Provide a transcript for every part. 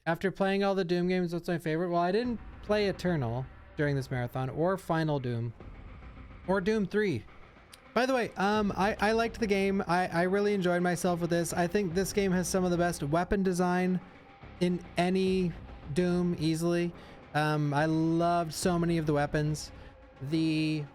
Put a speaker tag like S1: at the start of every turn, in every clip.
S1: After playing all the Doom games, what's my favorite? Well, I didn't play Eternal during this marathon, or Final Doom, or Doom 3. By the way, I liked the game. I really enjoyed myself with this. I think this game has some of the best weapon design in any Doom, easily. I loved so many of the weapons. The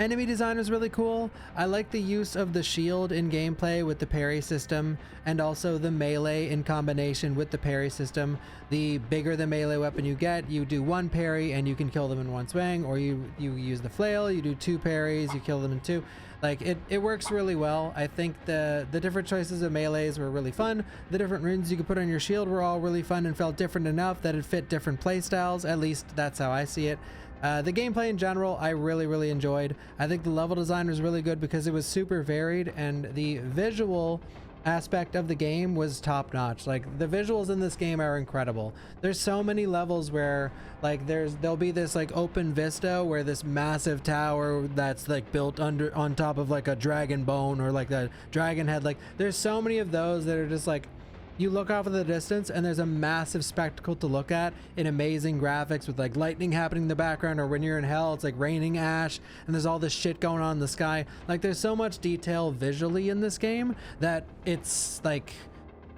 S1: enemy design was really cool. I like the use of the shield in gameplay with the parry system, and also the melee in combination with the parry system. The bigger the melee weapon you get, you do one parry and you can kill them in one swing, or you use the flail, you do two parries, you kill them in two. Like, it works really well. I think the different choices of melees were really fun. The different runes you could put on your shield were all really fun and felt different enough that it fit different playstyles. At least that's how I see it. The gameplay in general, I really enjoyed. I think the level design was really good because it was super varied, and the visual aspect of the game was top notch. Like, the visuals in this game are incredible. There's so many levels where, like, there'll be this like open vista where this massive tower that's like built on top of like a dragon bone, or like the dragon head. Like, there's so many of those that are just like, you look off in the distance and there's a massive spectacle to look at in amazing graphics with like lightning happening in the background, or when you're in hell, it's like raining ash and there's all this shit going on in the sky. Like, there's so much detail visually in this game that it's like,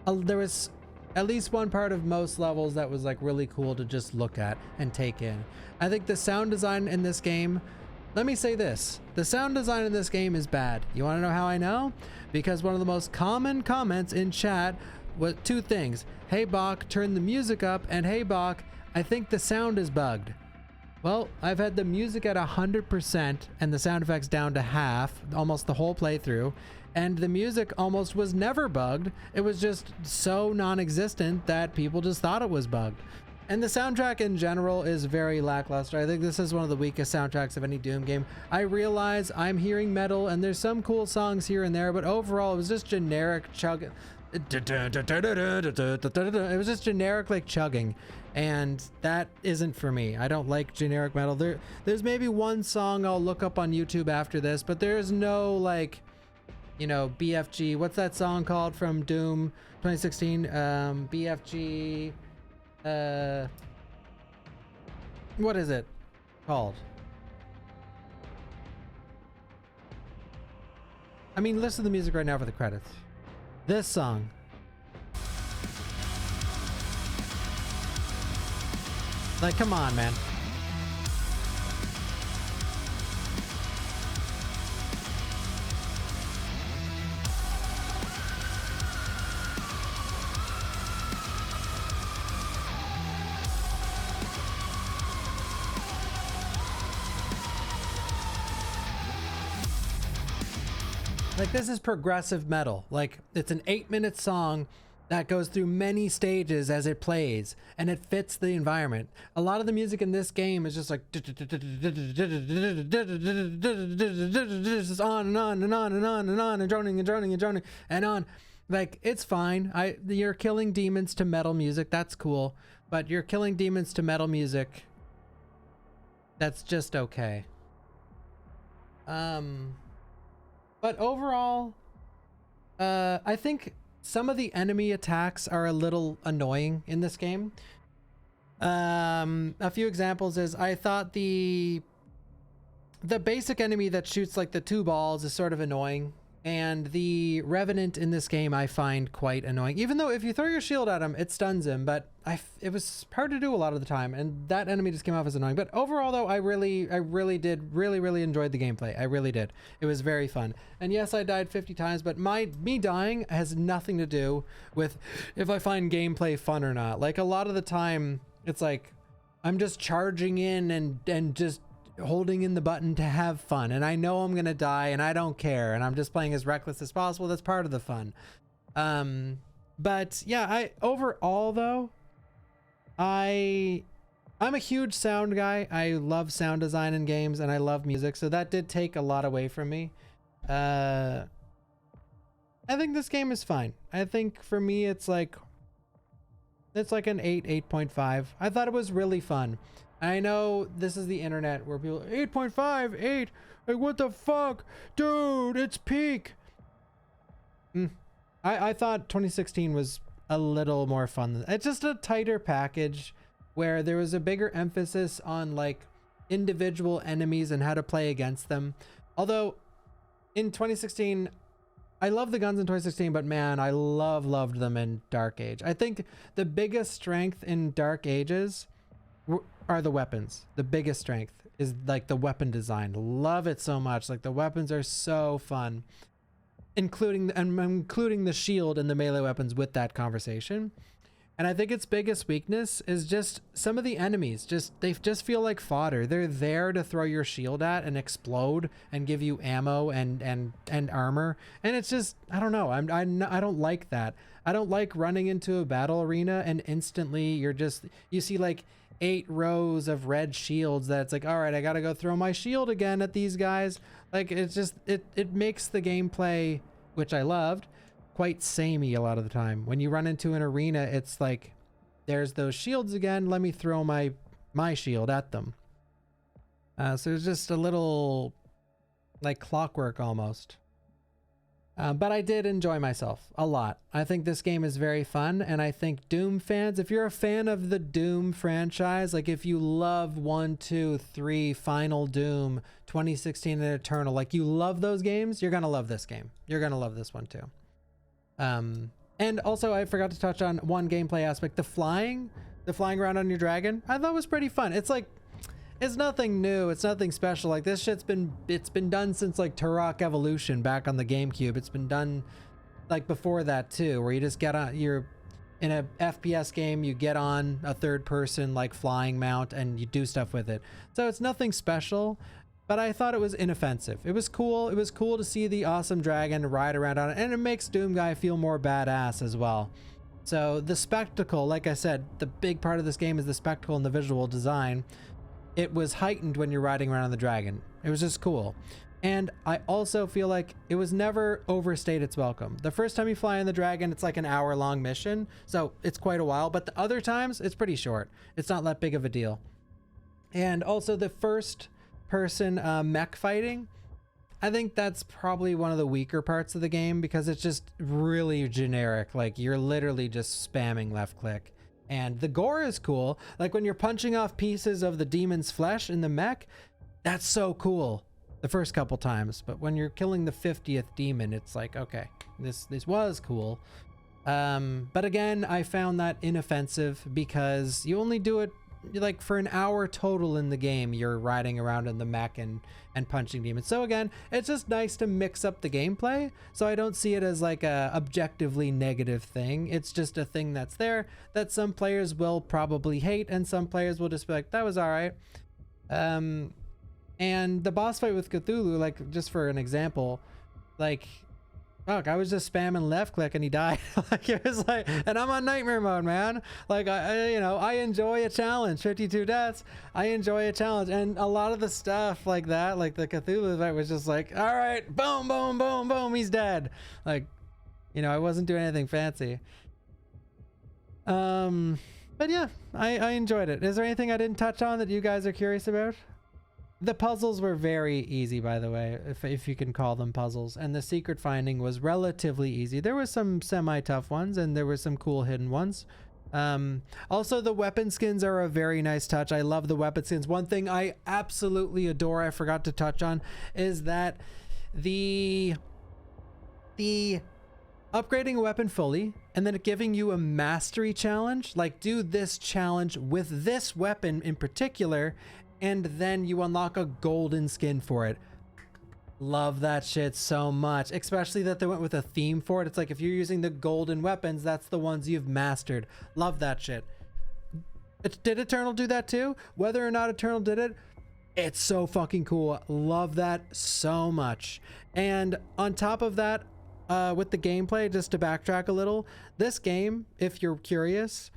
S1: there was at least one part of most levels that was like really cool to just look at and take in. I think the sound design in this game, let me say this, the sound design in this game is bad. You want to know how I know? Because one of the most common comments in chat was two things: "Hey Bawk, turn the music up," and "Hey Bawk, I think the sound is bugged." Well, I've had the music at 100% and the sound effects down to half almost the whole playthrough, and the music almost was never bugged. It was just so non-existent that people just thought it was bugged. And the soundtrack in general is very lackluster. I think this is one of the weakest soundtracks of any Doom game. I realize I'm hearing metal and there's some cool songs here and there, but overall it was just generic chugging. It was just generic like chugging, and that isn't for me. I don't like generic metal. There's maybe one song I'll look up on YouTube after this, but there's no, like, you know, BFG. What's that song called from Doom 2016? BFG. What is it called? I mean, listen to the music right now for the credits. This song. Like, come on, man. Like, this is progressive metal. Like, it's an 8-minute song that goes through many stages as it plays, and it fits the environment. A lot of the music in this game is just like just on and on and on and on and on, and droning and droning and droning and on. Like, it's fine. You're killing demons to metal music, that's cool, but you're killing demons to metal music, that's just okay. But overall, I think some of the enemy attacks are a little annoying in this game. A few examples is, I thought the basic enemy that shoots like the 2 balls is sort of annoying, and the Revenant in this game I find quite annoying. Even though if you throw your shield at him, it stuns him, but it was hard to do a lot of the time, and that enemy just came off as annoying. But overall though, I really enjoyed the gameplay. I really did. It was very fun. And yes, I died 50 times, but me dying has nothing to do with if I find gameplay fun or not. Like, a lot of the time, it's like I'm just charging in and just holding in the button to have fun, and I know I'm gonna die and I don't care, and I'm just playing as reckless as possible. That's part of the fun. But yeah, overall though, I'm a huge sound guy. I love sound design in games, and I love music, so that did take a lot away from me. I think this game is fine. I think for me it's like an 8.5. I thought it was really fun. I know this is the internet where people 8.5, 8, like, what the fuck, dude, it's peak. I thought 2016 was a little more fun. It's just a tighter package where there was a bigger emphasis on like individual enemies and how to play against them. Although in 2016, I love the guns in 2016, but man, I loved them in Dark Age. I think the biggest strength in Dark Ages are the weapons. The biggest strength is like the weapon design. Love it so much. Like the weapons are so fun, including the shield and the melee weapons with that conversation. And I think its biggest weakness is just some of the enemies. They just feel like fodder. They're there to throw your shield at and explode and give you ammo and armor. And it's just, I don't know. I don't like that. I don't like running into a battle arena and instantly you see like 8 rows of red shields that's like, all right, I gotta go throw my shield again at these guys. Like it's just, it makes the gameplay, which I loved, quite samey a lot of the time. When you run into an arena, it's like, there's those shields again, let me throw my shield at them. So it's just a little like clockwork almost. But I did enjoy myself a lot. I think this game is very fun, and I think Doom fans, if you're a fan of the Doom franchise, like if you love 1, 2, 3, Final Doom, 2016 and Eternal, like you love those games, you're gonna love this game. You're gonna love this one too. And also I forgot to touch on one gameplay aspect. The flying around on your dragon, I thought was pretty fun. It's like, it's nothing new, it's nothing special. Like this shit's been done since like Turok Evolution back on the GameCube. It's been done like before that too, where you just get on, you're in a FPS game, you get on a third person like flying mount and you do stuff with it. So it's nothing special, but I thought it was inoffensive. It was cool. It was cool to see the awesome dragon ride around on it, and it makes Doom Guy feel more badass as well. So the spectacle, like I said, the big part of this game is the spectacle and the visual design. It was heightened when you're riding around on the dragon. It was just cool. And I also feel like it was never overstayed its welcome. The first time you fly on the dragon, it's like an hour-long mission, so it's quite a while, but the other times, it's pretty short. It's not that big of a deal. And also the first person mech fighting, I think that's probably one of the weaker parts of the game because it's just really generic. Like you're literally just spamming left click. And the gore is cool. Like when you're punching off pieces of the demon's flesh in the mech, that's so cool the first couple times. But when you're killing the 50th demon, it's like, okay, this was cool. But again, I found that inoffensive because you only do it like for an hour total in the game. You're riding around in the mech and punching demons. So again, it's just nice to mix up the gameplay. So I don't see it as like a objectively negative thing. It's just a thing that's there that some players will probably hate and some players will just be like, that was all right. And the boss fight with Cthulhu, like just for an example, like, fuck, I was just spamming left click and he died. Like it was like, and I'm on nightmare mode, man. Like I enjoy a challenge. 52 deaths, I enjoy a challenge. And a lot of the stuff like that, like the Cthulhu fight was just like, all right, boom, boom, boom, boom, he's dead. Like, I wasn't doing anything fancy. But yeah, I enjoyed it. Is there anything I didn't touch on that you guys are curious about? The puzzles were very easy, by the way, if you can call them puzzles, and the secret finding was relatively easy. There were some semi-tough ones, and there were some cool hidden ones. Also, the weapon skins are a very nice touch. I love the weapon skins. One thing I absolutely adore, I forgot to touch on, is that the upgrading a weapon fully and then giving you a mastery challenge, like do this challenge with this weapon in particular, and then you unlock a golden skin for it. Love that shit so much, especially that they went with a theme for it. It's like if you're using the golden weapons, that's the ones you've mastered. Love that shit. Did Eternal do that too? Whether or not Eternal did it, it's so fucking cool. Love that so much. And on top of that, with the gameplay, just to backtrack a little, this game, if you're curious,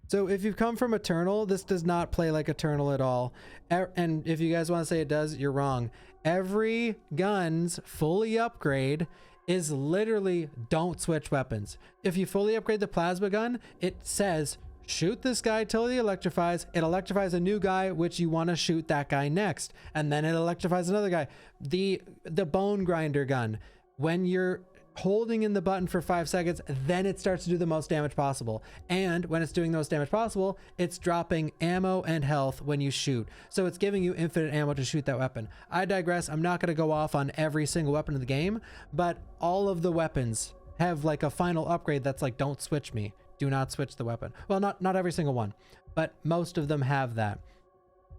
S1: so if you've come from Eternal, this does not play like Eternal at all. And if you guys want to say it does, you're wrong. Every gun's fully upgrade is literally don't switch weapons. If you fully upgrade the plasma gun, it says shoot this guy till he electrifies. It electrifies a new guy, which you want to shoot that guy next. And then it electrifies another guy. The bone grinder gun, when you're holding in the button for 5 seconds, then it starts to do the most damage possible. And when it's doing the most damage possible, it's dropping ammo and health when you shoot. So it's giving you infinite ammo to shoot that weapon. I digress. I'm not going to go off on every single weapon in the game, but all of the weapons have like a final upgrade that's like, don't switch me. Do not switch the weapon. Well, not every single one, but most of them have that.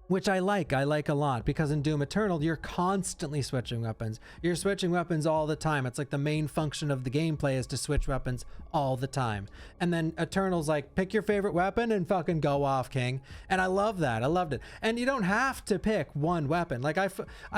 S1: Which I like a lot, because in Doom Eternal, you're constantly switching weapons. You're switching weapons all the time. It's like the main function of the gameplay is to switch weapons all the time. And then Eternal's like, pick your favorite weapon and fucking go off, king. And I love that. I loved it. And you don't have to pick one weapon. Like I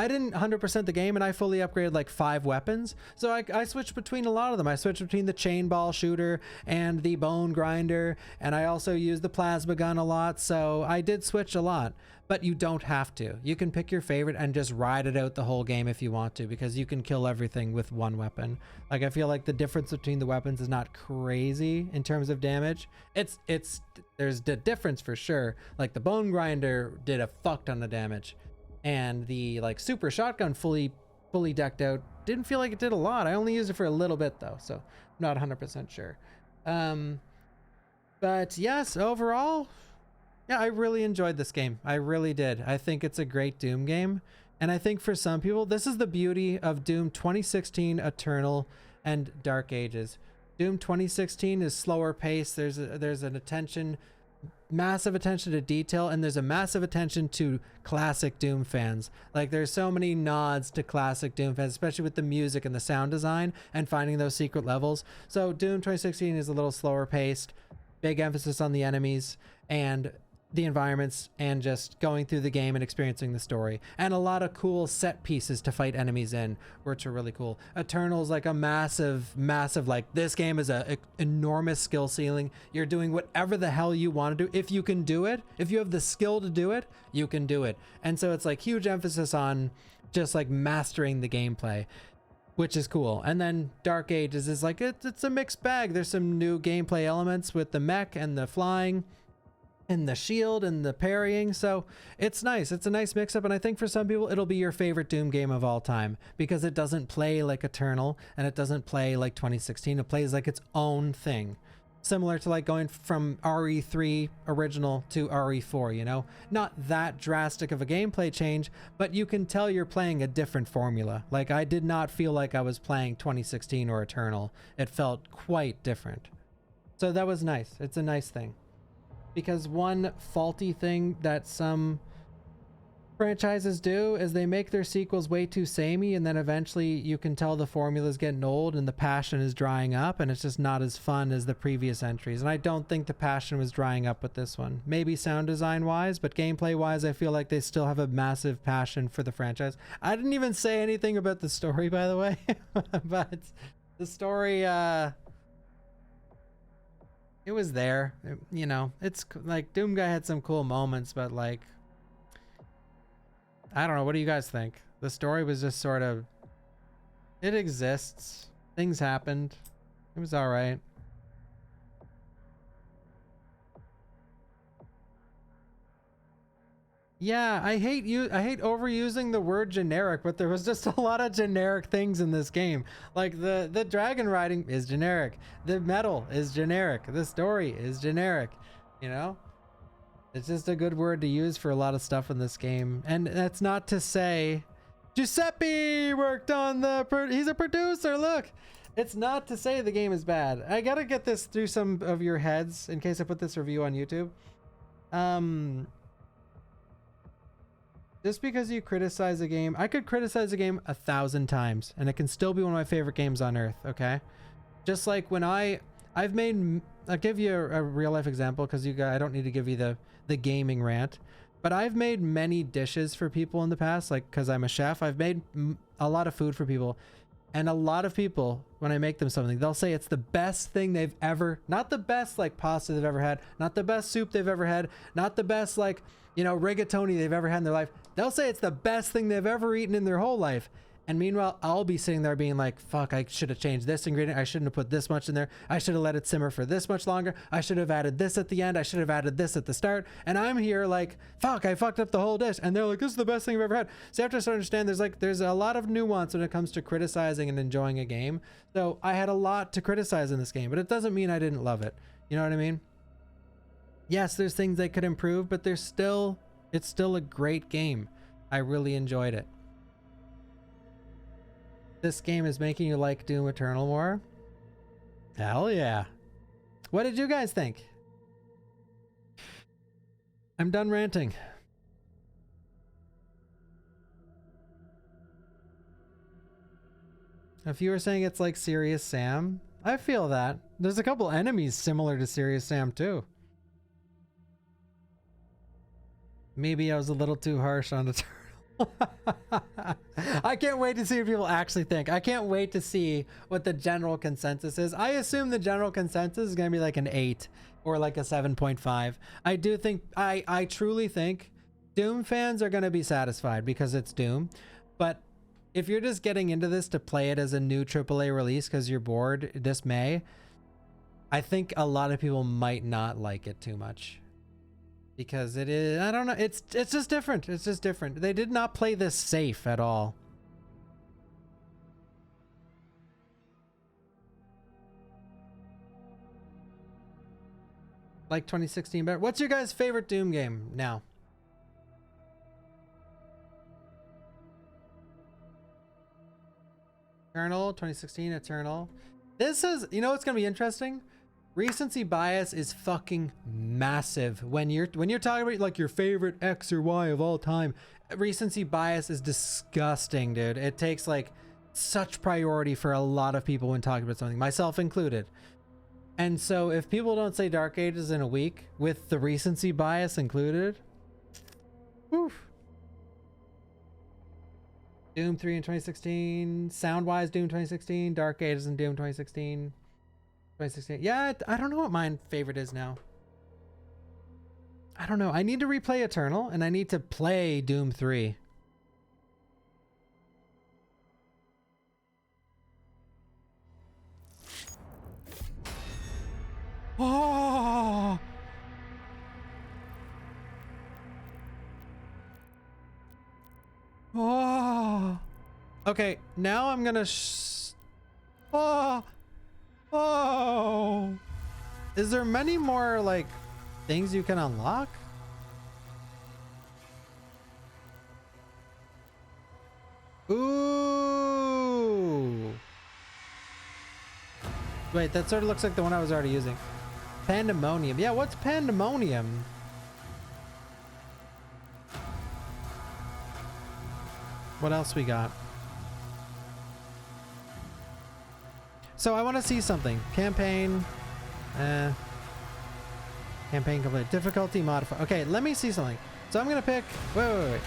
S1: didn't 100% the game, and I fully upgraded like 5 weapons. So I switched between a lot of them. I switched between the chain ball shooter and the bone grinder. And I also used the plasma gun a lot. So I did switch a lot. But you don't have to. You can pick your favorite and just ride it out the whole game if you want to, because you can kill everything with one weapon. Like, I feel like the difference between the weapons is not crazy in terms of damage. There's the difference for sure. Like the bone grinder did a fuck ton of damage, and the like super shotgun fully decked out didn't feel like it did a lot. I only used it for a little bit though, so I'm not 100% sure. But yes, overall, yeah, I really enjoyed this game. I really did. I think it's a great Doom game. And I think for some people, this is the beauty of Doom 2016, Eternal, and Dark Ages. Doom 2016 is slower paced. There's an attention, massive attention to detail, and there's a massive attention to classic Doom fans. Like, there's so many nods to classic Doom fans, especially with the music and the sound design and finding those secret levels. So Doom 2016 is a little slower paced, big emphasis on the enemies and the environments, and just going through the game and experiencing the story, and a lot of cool set pieces to fight enemies in, which are really cool. Eternal's like a massive, like, this game is a enormous skill ceiling. You're doing whatever the hell you want to do. If you can do it, if you have the skill to do it, you can do it. And so it's like huge emphasis on just like mastering the gameplay, which is cool. And then Dark Ages is like, it's a mixed bag. There's some new gameplay elements with the mech and the flying and the shield and the parrying, so it's nice. It's a nice mix-up, and I think for some people it'll be your favorite Doom game of all time, because it doesn't play like Eternal and it doesn't play like 2016. It plays like its own thing, similar to like going from RE3 original to RE4, you know? Not that drastic of a gameplay change, but you can tell you're playing a different formula. Like, I did not feel like I was playing 2016 or Eternal. It felt quite different. So that was nice. It's a nice thing. Because one faulty thing that some franchises do is they make their sequels way too samey, and then eventually you can tell the formula's getting old and the passion is drying up, and it's just not as fun as the previous entries. And I don't think the passion was drying up with this one. Maybe sound design wise, but gameplay wise, I feel like they still have a massive passion for the franchise. I didn't even say anything about the story, by the way, but the story, it was there. You know, it's like Doom Guy had some cool moments, but like, I don't know. What do you guys think? The story was just sort of, it exists. Things happened. It was all right. Yeah, I hate overusing the word generic, but there was just a lot of generic things in this game. Like the dragon riding is generic. The metal is generic. The story is generic. You know? It's just a good word to use for a lot of stuff in this game. And that's not to say Giuseppe worked on he's a producer, look. It's not to say the game is bad. I gotta get this through some of your heads in case I put this review on YouTube. Just because you criticize a game, I could criticize a game 1,000 times and it can still be one of my favorite games on earth, okay? Just like when I'll give you a real life example, because I don't need to give you the gaming rant, but I've made many dishes for people in the past, like, because I'm a chef. I've made a lot of food for people, and a lot of people, when I make them something, they'll say it's the best thing they've ever, not the best like pasta they've ever had, not the best soup they've ever had, not the best like, you know, rigatoni they've ever had in their life. They'll say it's the best thing they've ever eaten in their whole life. And meanwhile, I'll be sitting there being like, fuck, I should have changed this ingredient. I shouldn't have put this much in there. I should have let it simmer for this much longer. I should have added this at the end. I should have added this at the start. And I'm here like, fuck, I fucked up the whole dish. And they're like, this is the best thing I've ever had. So you have to start to understand there's a lot of nuance when it comes to criticizing and enjoying a game. So I had a lot to criticize in this game, but it doesn't mean I didn't love it. You know what I mean? Yes, there's things they could improve, but it's still a great game. I really enjoyed it. This game is making you like Doom Eternal more? Hell yeah. What did you guys think? I'm done ranting. If you were saying it's like Serious Sam, I feel that. There's a couple enemies similar to Serious Sam too. Maybe I was a little too harsh on Eternal. I can't wait to see what people actually think. I can't wait to see what the general consensus is. I assume the general consensus is going to be like an 8 or like a 7.5. I do think, I truly think Doom fans are going to be satisfied because it's Doom. But if you're just getting into this to play it as a new AAA release because you're bored this May, I think a lot of people might not like it too much. Because it is, I don't know, it's just different. It's just different. They did not play this safe at all. Like 2016 better. What's your guys' favorite Doom game now? Eternal, 2016 Eternal. This is, you know what's gonna be interesting? Recency bias is fucking massive. When you're talking about like your favorite X or Y of all time, recency bias is disgusting, dude. It takes like such priority for a lot of people when talking about something, myself included. And so if people don't say Dark Ages in a week with the recency bias included, woof. Doom 3 in 2016, sound-wise Doom 2016, Dark Ages and Doom 2016. 2016. Yeah, I don't know what my favorite is now. I don't know. I need to replay Eternal and I need to play Doom 3. Oh! Oh! Okay, now I'm gonna oh! Oh! Is there many more, like, things you can unlock? Ooh! Wait, that sort of looks like the one I was already using. Pandemonium. Yeah, what's Pandemonium? What else we got? So I want to see something. Campaign. Campaign complete. Difficulty modify. Okay, let me see something. So I'm going to pick... Wait.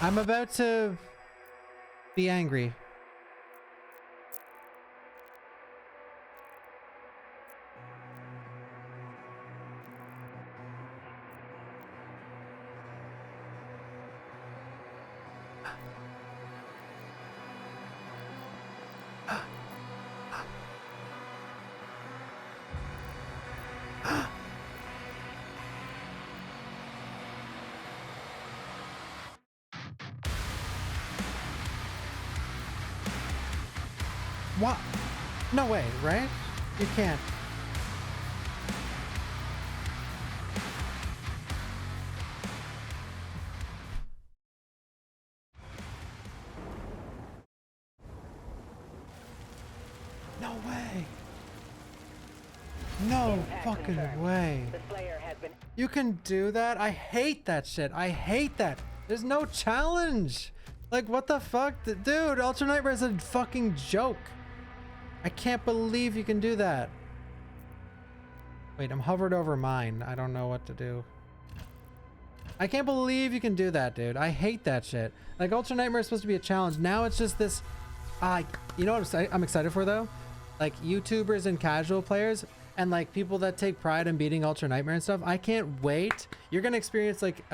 S1: I'm about to be angry. What? No way, right? You can't. No way. No fucking way. You can do that? I hate that shit. I hate that. There's no challenge. Like, what the fuck? Dude, Ultra Nightmare is a fucking joke. I can't believe you can do that. Wait, I'm hovered over mine. I don't know what to do. I can't believe you can do that, dude. I hate that shit. Like, Ultra Nightmare is supposed to be a challenge. Now it's just this... you know what I'm excited for, though? Like, YouTubers and casual players. and like people that take pride in beating Ultra Nightmare and stuff. I can't wait. You're gonna experience like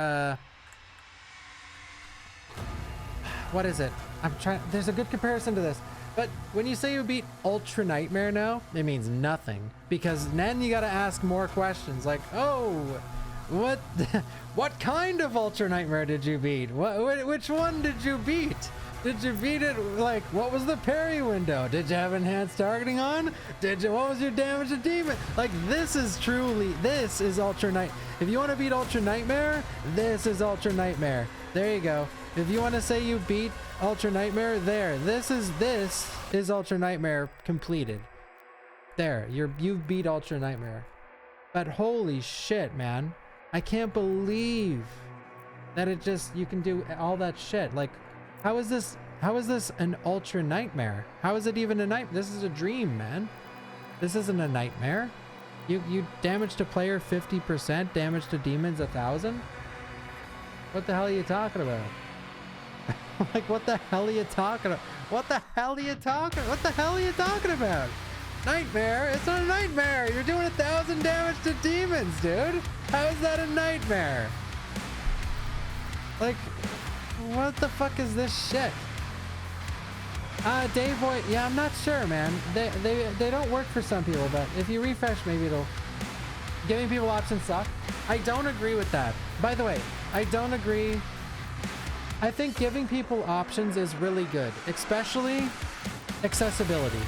S1: what is it? I'm trying. There's a good comparison to this. But when you say you beat Ultra Nightmare now, it means nothing, because then you gotta ask more questions like, oh, what kind of Ultra Nightmare did you beat? Which one did you beat? Did you beat it, like, what was the parry window? Did you have enhanced targeting on? What was your damage to demon? Like, this is Ultra Night. If you want to beat Ultra Nightmare, this is Ultra Nightmare. There you go. If you want to say you beat Ultra Nightmare, this is Ultra Nightmare completed. There, you beat Ultra Nightmare. But holy shit, man. I can't believe that you can do all that shit. Like, how is this an Ultra Nightmare? How is it even a nightmare? This is a dream, man. This isn't a nightmare. You damage to player 50%, damage to demons 1,000? What the hell are you talking about? Like, what the hell are you talking about? What the hell are you talking about? Nightmare? It's not a nightmare. You're doing 1,000 damage to demons, dude. How is that a nightmare? Like, what the fuck is this shit? Dave Boy, yeah, I'm not sure, man. They don't work for some people, but if you refresh, maybe it'll... Giving people options suck. I don't agree with that. By the way, I don't agree. I think giving people options is really good, especially accessibility.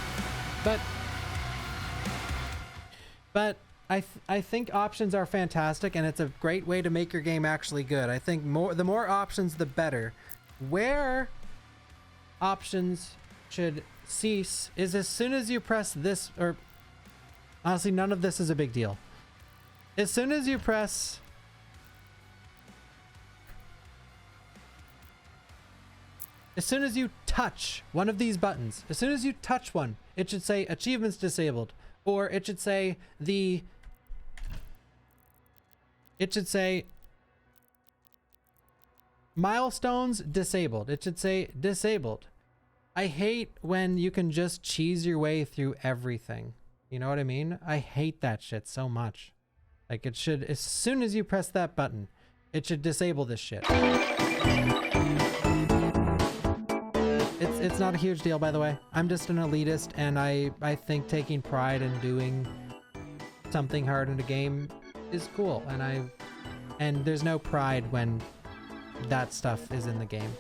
S1: But I think options are fantastic, and it's a great way to make your game actually good. I think the more options, the better. Where options should cease is as soon as you press this, or honestly, none of this is a big deal. As soon as you press... As soon as you touch one of these buttons, as soon as you touch one, it should say achievements disabled, or it should say milestones disabled. It should say disabled. I hate when you can just cheese your way through everything. You know what I mean? I hate that shit so much. Like, it should, as soon as you press that button, it should disable this shit. It's not a huge deal, by the way. I'm just an elitist, and I think taking pride in doing something hard in a game is cool, and there's no pride when that stuff is in the game.